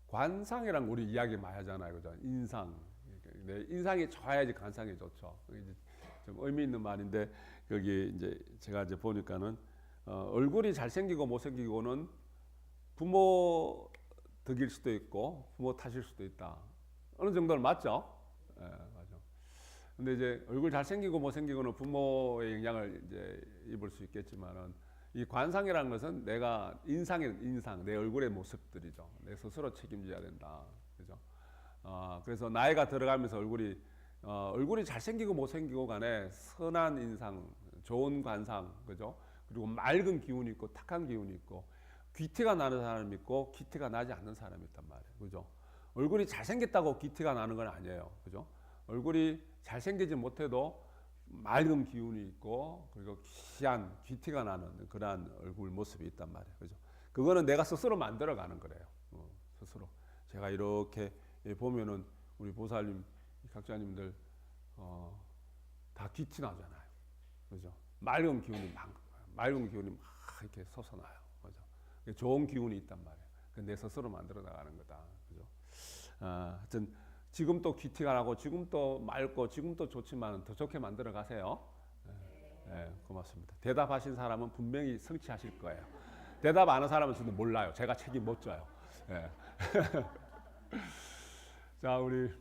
관상이랑 우리 이야기 많이 하잖아요, 그죠? 인상. 내 인상이 좋아야지 관상이 좋죠. 이제 좀 의미 있는 말인데 거기 이제 제가 이제 보니까는 얼굴이 잘생기고 못생기고는 부모 덕일 수도 있고 부모 탓일 수도 있다. 어느 정도는 맞죠? 예, 맞죠. 근데 이제 얼굴 잘생기고 못생기고는 부모의 영향을 이제 입을 수 있겠지만은 이 관상이라는 것은 내가 인상, 내 얼굴의 모습들이죠. 내 스스로 책임져야 된다. 그죠? 그래서 나이가 들어가면서 얼굴이 잘생기고 못생기고 간에 선한 인상, 좋은 관상, 그죠? 그리고 맑은 기운이 있고 탁한 기운이 있고 귀티가 나는 사람이 있고 귀티가 나지 않는 사람이 있단 말이에요. 그죠? 얼굴이 잘생겼다고 귀티가 나는 건 아니에요. 그죠? 얼굴이 잘생기지 못해도 맑은 기운이 있고 그리고 희한 귀티가 나는 그러한 얼굴 모습이 있단 말이에요. 그죠? 그거는 내가 스스로 만들어가는 거래요. 스스로. 제가 이렇게 보면은 우리 보살님, 각자님들 다 귀티 나잖아요. 그죠? 맑은 기운이 막 이렇게 솟아나요. 그죠? 좋은 기운이 있단 말이에요. 내 스스로 만들어 나가는 거다. 그죠? 하여튼 지금 또 귀티가 나고 지금 또 맑고 지금 또 좋지만 더 좋게 만들어 가세요. 네, 고맙습니다. 대답하신 사람은 분명히 성취하실 거예요. 대답 안 한 사람은 저는 몰라요. 제가 책임 못 져요. 네. 자, 우리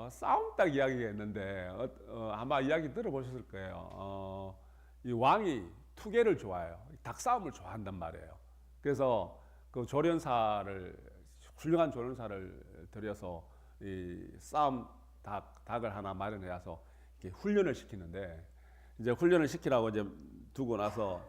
싸움 딱 이야기가 있는데 아마 이야기 들어보셨을 거예요. 이 왕이 투개를 좋아해요. 닭싸움을 좋아한단 말이에요. 그래서 그 훌륭한 조련사를 들여서 이 싸움 닭을 하나 마련해서 이렇게 훈련을 시키는데 이제 훈련을 시키라고 이제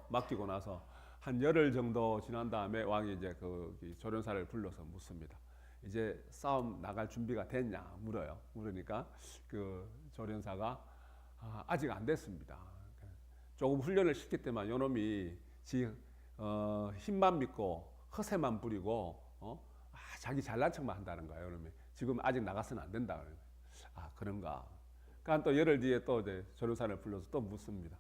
맡기고 나서 한 열흘 정도 지난 다음에 왕이 이제 그 조련사를 불러서 묻습니다. 이제 싸움 나갈 준비가 됐냐 물어요. 물으니까 그 조련사가 아직 안 됐습니다. 조금 훈련을 시켰기 때문에 요놈이 힘만 믿고 허세만 부리고 자기 잘난 척만 한다는 거예요. 요놈이 지금 아직 나가서는 안 된다. 그런가. 그러니까 또 열흘 뒤에 또 이제 조련사를 불러서 또 묻습니다.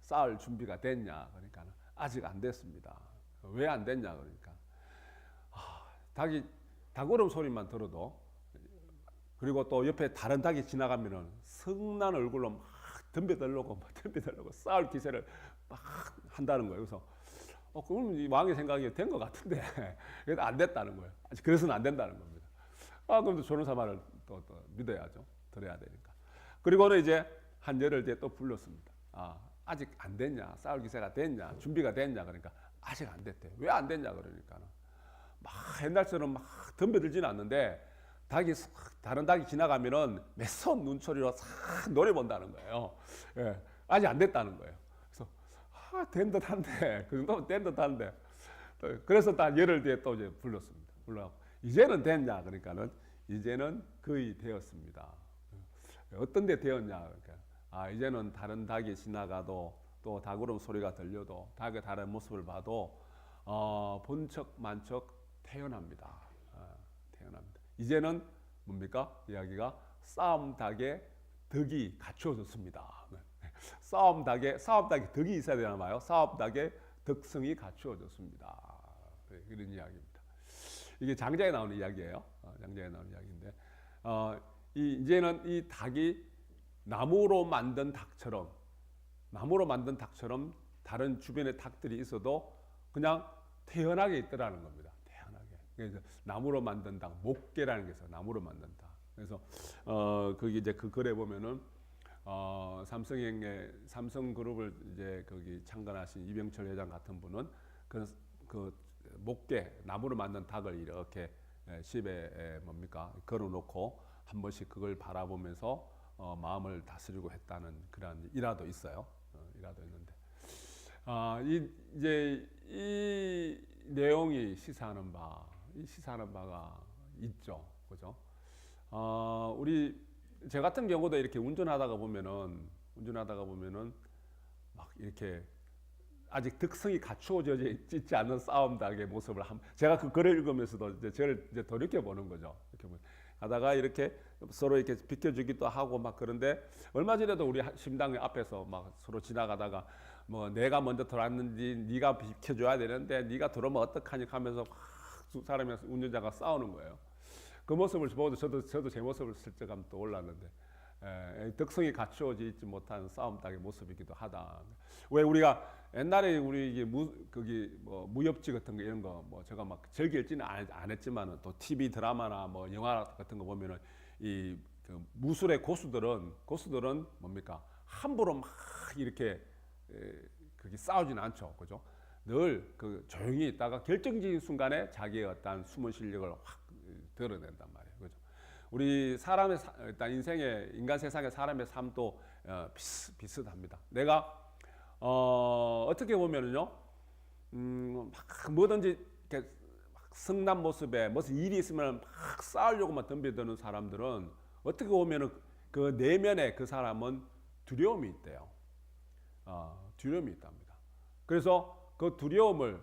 싸울 준비가 됐냐? 그러니까 아직 안 됐습니다. 왜 안 됐냐? 그러니까 닭 울음 소리만 들어도 그리고 또 옆에 다른 닭이 지나가면은 성난 얼굴로 막 덤벼들려고 싸울 기세를 막 한다는 거예요. 그래서 그럼 이 왕의 생각이 된 것 같은데 그래도 안 됐다는 거예요. 그래서는 안 된다는 겁니다. 그럼 또 조련사 말을 또 믿어야죠. 들어야 되니까. 그리고는 이제 한 열흘 뒤에 또 불렀습니다. 아직 안 됐냐? 싸울 기세가 됐냐? 준비가 됐냐? 그러니까 아직 안 됐대. 왜 안 됐냐? 그러니까 막 옛날처럼 막 덤벼들지는 않는데 다른 닭이 지나가면은 매서운 눈초리로 싹 노려본다는 거예요. 예, 아직 안 됐다는 거예요. 그래서 된 듯한데 그 정도면 된 듯한데 그래서 딱 열흘 뒤에 또 이제 불렀습니다. 불러갖고 이제는 됐냐? 그러니까는 이제는 거의 되었습니다. 어떤 데 되었냐? 그러니까 이제는 다른 닭이 지나가도 또 닭울음 소리가 들려도 닭의 다른 모습을 봐도 본척 만척 태어납니다. 태어납니다. 이제는 뭡니까? 이야기가 싸움 닭의 덕이 갖추어졌습니다. 싸움 닭의 덕이 있어야 되나 봐요. 싸움 닭의 덕성이 갖추어졌습니다. 이런 이야기입니다. 이게 장자에 나오는 이야기예요. 장자에 나오는 이야기인데 이제는 이 닭이 나무로 만든 닭처럼 다른 주변에 닭들이 있어도 그냥 태연하게 있더라는 겁니다. 태연하게. 그래서 나무로 만든 닭, 목계라는 게 있어요. 나무로 만든 닭. 그래서 거기 이제 그 글에 보면은 삼성그룹을 이제 거기 창단하신 이병철 회장 같은 분은 그 목계 나무로 만든 닭을 이렇게 집에 걸어놓고 한 번씩 그걸 바라보면서 마음을 다스리고 했다는 그런 일화도 있어요. 일화도 있는데 이제 이 내용이 시사하는 바가 있죠, 그죠? 제 같은 경우도 이렇게 운전하다가 보면은 막 이렇게 아직 덕성이 갖추어져 있지 않는 싸움닭의 모습을 제가 그 글을 읽으면서도 이제 저를 이제 돌이켜 보는 거죠. 이렇게 하다가 이렇게 서로 이렇게 비켜주기도 하고 막 그런데 얼마 전에도 우리 심당 앞에서 막 서로 지나가다가 뭐 내가 먼저 들어왔는지 네가 비켜줘야 되는데 네가 들어오면 어떡하니 하면서 막 두 사람이 운전자가 싸우는 거예요. 그 모습을 보고 저도 제 모습을 슬쩍 한번 떠올랐는데 덕성이 갖추어져 있지 못한 싸움 닭의 모습이기도 하다. 왜 우리가 옛날에 우리 이게 거기 뭐 무협지 같은 거 이런 거 뭐 제가 막 즐겨 읽지는 안 했지만은 또 TV 드라마나 뭐 영화 같은 거 보면은 그 무술의 고수들은 뭡니까 함부로 막 이렇게 그렇게 싸우지는 않죠, 그죠? 늘 그 조용히 있다가 결정적인 순간에 자기의 어떤 숨은 실력을 확 드러낸단 말이에요, 그죠? 우리 사람의 일단 인간 세상의 사람의 삶도 비슷합니다. 내가 어떻게 보면은요, 막 뭐든지 이렇게 막 성난 모습에 무슨 일이 있으면 막 싸우려고만 덤벼드는 사람들은 어떻게 보면은 그 내면에 그 사람은 두려움이 있대요. 두려움이 있답니다. 그래서 그 두려움을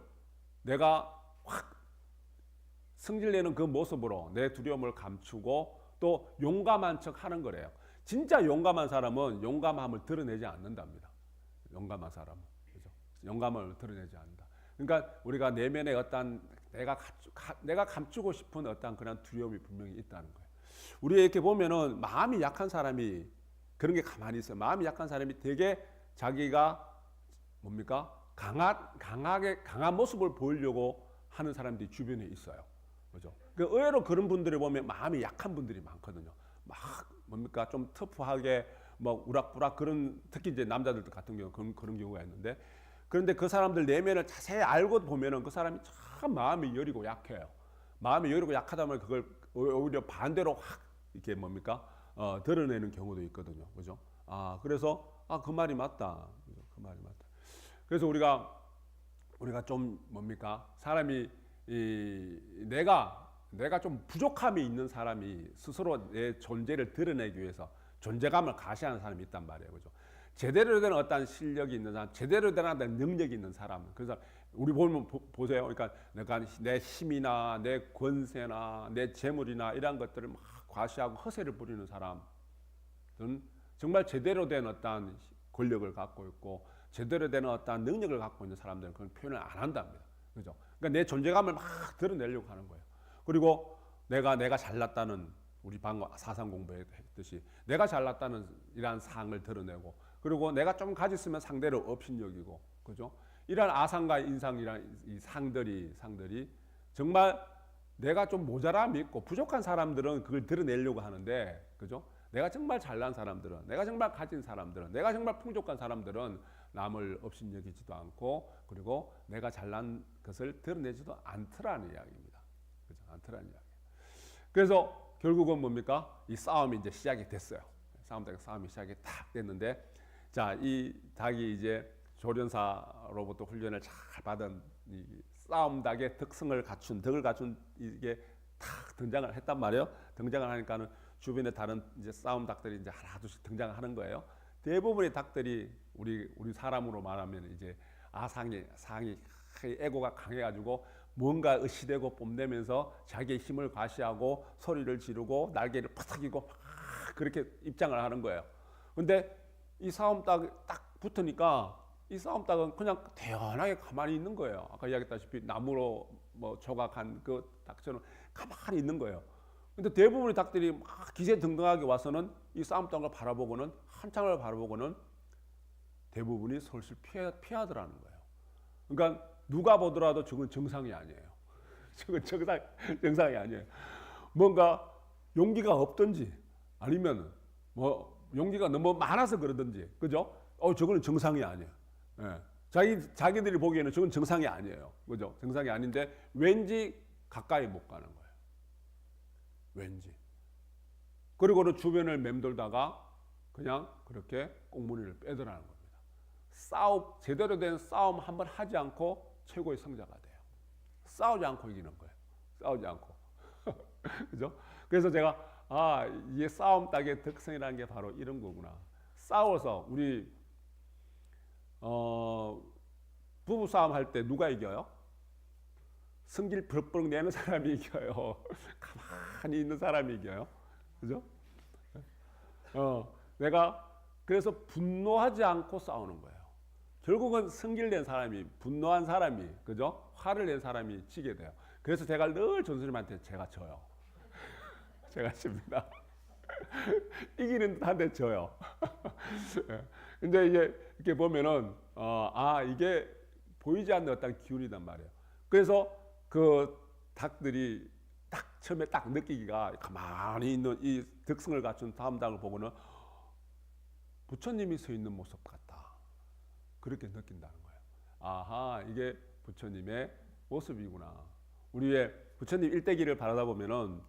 내가 확 승질내는 그 모습으로 내 두려움을 감추고 또 용감한 척 하는 거래요. 진짜 용감한 사람은 용감함을 드러내지 않는답니다. 용감한 사람은. 그죠? 용감을 드러내지 않는다. 그러니까 우리가 내면에 어떤 내가 감추고 싶은 어떤 그런 두려움이 분명히 있다는 거예요. 우리 이렇게 보면은 마음이 약한 사람이 그런 게 가만히 있어요. 마음이 약한 사람이 되게 자기가 뭡니까? 강한 모습을 보이려고 하는 사람들이 주변에 있어요. 그죠? 의외로 그런 분들을 보면 마음이 약한 분들이 많거든요. 막 뭡니까? 좀 터프하게 뭐 우락부락 그런 특히 이제 남자들 같은 경우 그런 경우가 있는데 그런데 그 사람들 내면을 자세히 알고 보면은 그 사람이 참 마음이 여리고 약해요. 마음이 여리고 약하다 보면 그걸 오히려 반대로 확 이렇게 뭡니까? 드러내는 경우도 있거든요. 그죠? 그래서 그 말이 맞다. 그 말이 맞다. 그래서 우리가 좀 뭡니까? 사람이 내가 좀 부족함이 있는 사람이 스스로 내 존재를 드러내기 위해서 존재감을 가시하는 사람이 있단 말이에요. 그죠? 제대로 된 어떤 실력이 있는 사람, 제대로 된 어떤 능력이 있는 사람. 그래서 우리 보면 보세요. 그러니까 내가 내 힘이나 내 권세나 내 재물이나 이런 것들을 막 과시하고 허세를 부리는 사람은 정말 제대로 된 어떤 권력을 갖고 있고 제대로 된 어떤 능력을 갖고 있는 사람들은 그런 표현을 안 한답니다. 그죠? 그러니까 내 존재감을 막 드러내려고 하는 거예요. 그리고 내가 잘났다는 우리 방금 사상 공부했듯이 내가 잘났다는 이러한 상을 드러내고 그리고 내가 좀 가졌으면 상대를 업신여기고 그죠? 이러한 아상과 인상이란 이 상들이 정말 내가 좀 모자람이 있고 부족한 사람들은 그걸 드러내려고 하는데 그죠? 내가 정말 잘난 사람들은 내가 정말 가진 사람들은 내가 정말 풍족한 사람들은 남을 업신여기지도 않고 그리고 내가 잘난 것을 드러내지도 않더라는 이야기입니다. 그죠? 않더라는 이야기. 그래서 결국은 뭡니까? 이 싸움이 이제 시작이 됐어요. 싸움이 시작이 딱 됐는데 자, 이 닭이 이제 조련사로부터 훈련을 잘 받은 이 싸움 닭의 덕을 갖춘 이게 탁 등장을 했단 말이에요. 등장을 하니까는 주변에 다른 이제 싸움 닭들이 이제 하나둘씩 등장하는 거예요. 대부분의 닭들이 우리 사람으로 말하면 이제 상이 에고가 강해가지고 뭔가 의시되고 뽐내면서 자기의 힘을 과시하고 소리를 지르고 날개를 퍼뜨리고 막 그렇게 입장을 하는 거예요. 근데 이 싸움 닭 딱 붙으니까 이 싸움 닭은 그냥 태연하게 가만히 있는 거예요. 아까 이야기했다시피 나무로 뭐 조각한 그 닭처럼 가만히 있는 거예요. 근데 대부분의 닭들이 막 기세등등하게 와서는 이 싸움 닭을 바라보고는 한참을 바라보고는 대부분이 솔솔 피하더라는 거예요. 그러니까 누가 보더라도 저건 정상이 아니에요. 저건 정상이 아니에요. 뭔가 용기가 없든지 아니면 뭐 용기가 너무 많아서 그러든지 그죠? 저거는 정상이 아니에요. 예. 자기들이 보기에는 저건 정상이 아니에요. 그죠? 정상이 아닌데 왠지 가까이 못 가는 거예요. 왠지. 그리고는 주변을 맴돌다가 그냥 그렇게 꽁무니를 빼더라는 겁니다. 제대로 된 싸움 한번 하지 않고 최고의 승자가 돼요. 싸우지 않고 이기는 거예요. 싸우지 않고. 그죠? 그래서 제가 이게 싸움 닭의 특성이라는 게 바로 이런 거구나. 싸워서 우리 부부 싸움 할 때 누가 이겨요? 승질 버럭버럭 내는 사람이 이겨요. 가만히 있는 사람이 이겨요. 그죠? 내가 그래서 분노하지 않고 싸우는 거예요. 결국은 승질 낸 사람이 분노한 사람이 그죠? 화를 낸 사람이 지게 돼요. 그래서 제가 늘 전수님한테 제가 져요. 제가 집니다. 이기는 듯한데 져요. 근데 이제 이렇게 보면은 이게 보이지 않는 어떤 기운이단 말이에요. 그래서 그 닭들이 딱 처음에 딱 느끼기가 가만히 있는 이 덕성을 갖춘 다음 닭을 보고는 부처님이 서 있는 모습 같다. 그렇게 느낀다는 거예요. 아하, 이게 부처님의 모습이구나. 우리의 부처님 일대기를 바라다 보면은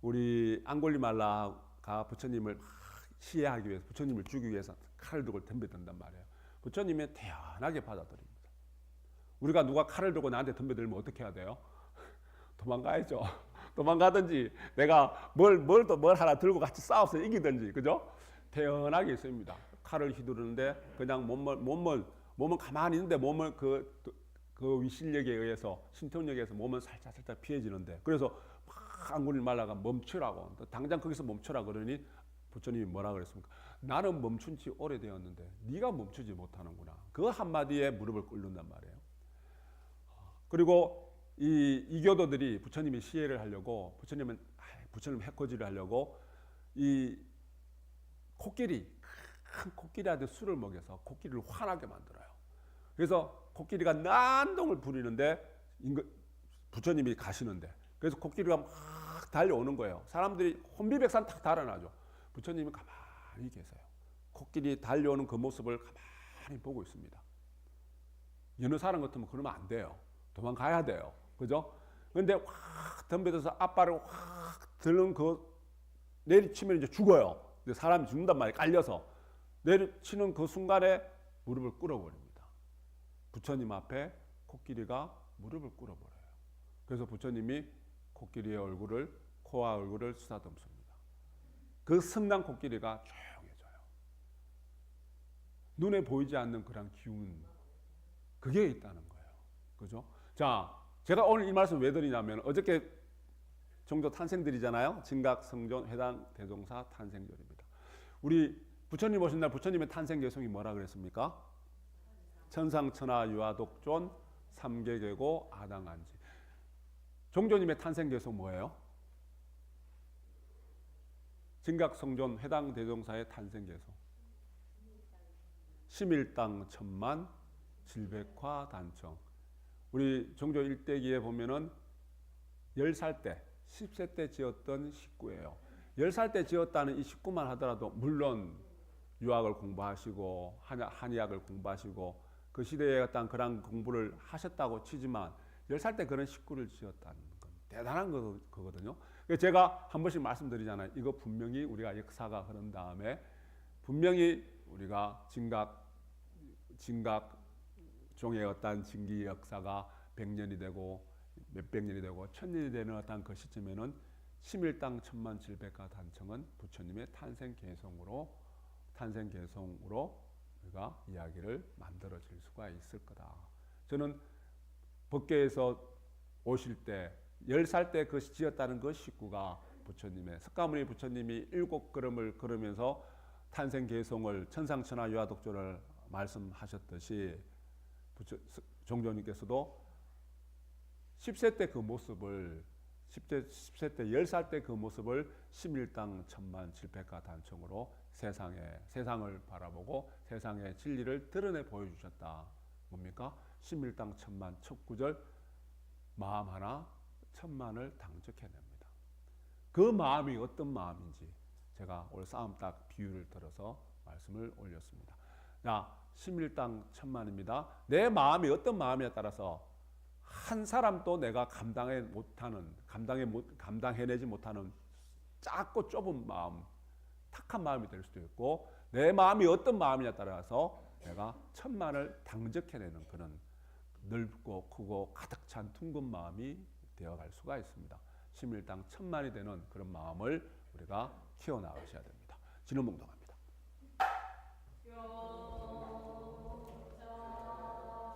우리 앙골리말라가 부처님을 시해하기 위해서, 부처님을 죽이기 위해서 칼을 들고 덤벼든단 말이에요. 부처님이 태연하게 받아들입니다. 우리가 누가 칼을 들고 나한테 덤벼들면 어떻게 해야 돼요? 도망가야죠. 도망가든지 내가 뭘 하나 들고 같이 싸워서 이기든지, 그죠? 태연하게 있습니다. 칼을 휘두르는데 그냥 몸은 가만히 있는데 몸을 그 위실력에 의해서, 신통력에 의해서 몸은 살짝 피해지는데, 그래서 막 앙골리말라가 멈추라고, 당장 거기서 멈추라 그러니 부처님이 뭐라 그랬습니까? 나는 멈춘 지 오래되었는데 네가 멈추지 못하는구나. 그 한마디에 무릎을 꿇는단 말이에요. 그리고 이 이교도들이 부처님이 시해를 하려고, 부처님 해코지를 하려고 이 코끼리, 큰 코끼리한테 술을 먹여서 코끼리를 화나게 만들어요. 그래서 코끼리가 난동을 부리는데 부처님이 가시는데, 그래서 코끼리가 막 달려오는 거예요. 사람들이 혼비백산 탁 달아나죠. 부처님이 가만히 계세요. 코끼리 달려오는 그 모습을 가만히 보고 있습니다. 여느 사람 같으면 그러면 안 돼요. 도망가야 돼요. 그죠? 근데 확 덤벼들어서 앞발을 확 들는 내리치면 이제 죽어요. 근데 사람이 죽는단 말이에요. 깔려서. 내리치는 그 순간에 무릎을 꿇어버립니다. 부처님 앞에 코끼리가 무릎을 꿇어버려요. 그래서 부처님이 코끼리의 얼굴을, 코와 얼굴을 쓰다듬습니다. 그 승난 코끼리가 조용해져요. 눈에 보이지 않는 그런 기운, 그게 있다는 거예요. 그죠? 자, 제가 오늘 이 말씀 왜 드리냐면, 어저께 종교 탄생들이잖아요. 진각, 성존, 회당, 대종사 탄생절입니다. 우리 부처님 오신 날 부처님의 탄생 개성이 뭐라 그랬습니까? 천상천하 유아독존 삼계계고 아당한지. 종조님의 탄생 개성 뭐예요? 진각, 성존, 회당, 대종사의 탄생 개성. 심일당 천만 질백화 단청. 우리 종조 일대기에 보면은 10살 때, 10세 때 지었던 식구예요. 10살 때 지었다는 이 식구만 하더라도, 물론 유학을 공부하시고 한의학을 공부하시고 그 시대에 어떤 그런 공부를 하셨다고 치지만 10살 때 그런 식구를 지었다는 건 대단한 거거든요. 제가 한 번씩 말씀드리잖아요. 이거 분명히 우리가 역사가 흐른 다음에 분명히 우리가 진각종의 어떤 진기 역사가 100년이 되고 몇백 년이 되고 1000년이 되는 어떤 그 시점에는 심일당 천만 질백화 단청은 부처님의 탄생 개성으로 우리가 이야기를 만들어질 수가 있을 거다. 저는 법계에서 오실 때 10살 때 그 지었다는 그 식구가 부처님의, 석가모니 부처님이 7걸음을 걸으면서 탄생 개성을 천상천하 유아독존을 말씀하셨듯이 종조님께서도 10세 때 그 모습을, 10세 때 10살 때 그 모습을 심일당 천만 질백화 단청으로 세상을 바라보고 세상의 진리를 드러내 보여주셨다. 뭡니까? 심일당 천만, 첫 구절 마음 하나 천만을 당적해냅니다. 그 마음이 어떤 마음인지 제가 오늘 싸움 딱 비유를 들어서 말씀을 올렸습니다. 자, 심일당 천만입니다. 내 마음이 어떤 마음에 따라서 한 사람도 내가 감당해내지 못하는 작고 좁은 마음, 탁한 마음이 될 수도 있고, 내 마음이 어떤 마음이냐에 따라서 내가 천만을 당적해내는 그런 넓고 크고 가득 찬 둥근 마음이 되어갈 수가 있습니다. 심일당 천만이 되는 그런 마음을 우리가 키워나가셔야 됩니다. 진흥봉동합니다.